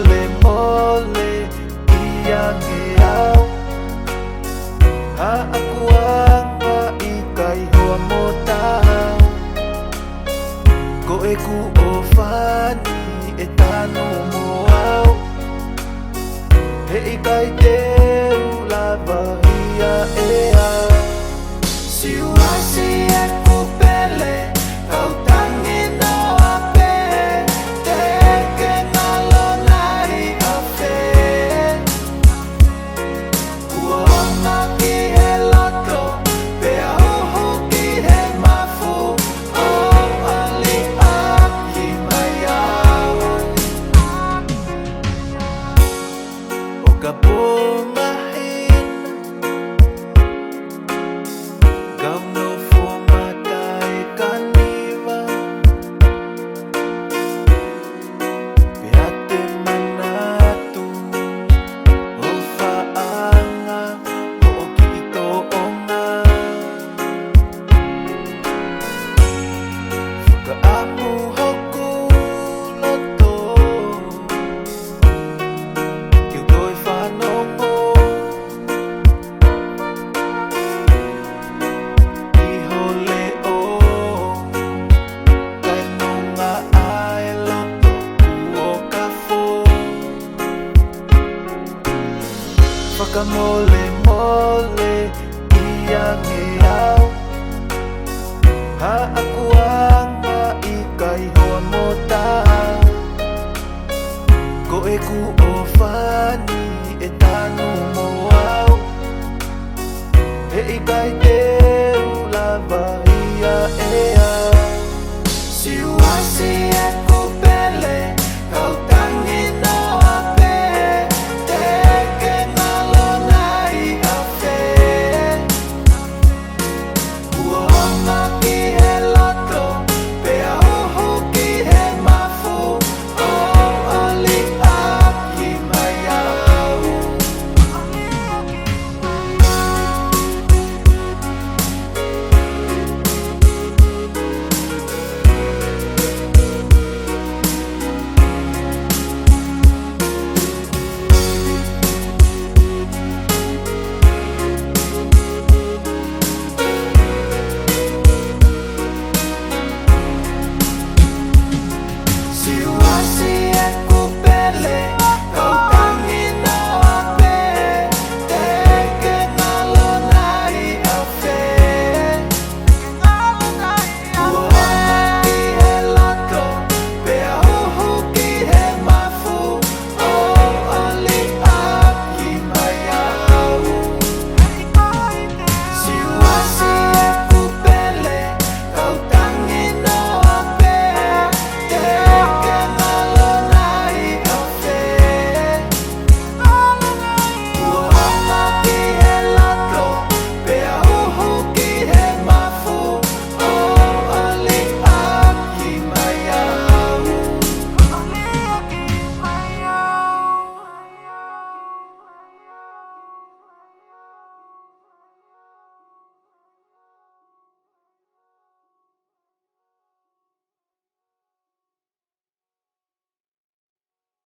Whakamole-mole iyang iaw. Ha ako ang maikay huwag mo tao. Goe ku o fani etano mo aw. He ikay teu la bahia ea. Siwa siya ku pele kau tangin no ape. Teke ngalon lai afe. Uong maki he loto pea uhu ki he mafu. O ali aki mayaw. O kapumahin kau no fumatay kaniwa. Pihate manatu o faanga o kito onga. Kaamu hoku loto kiu doi whanongo. Iho leo kai nunga ai loto kuo kafo. Whakamole-mole iyang iaw. Ha ako ang maikay huwag mo tao. Goe ku o fani etano mo aw. He ikay teu la bahia.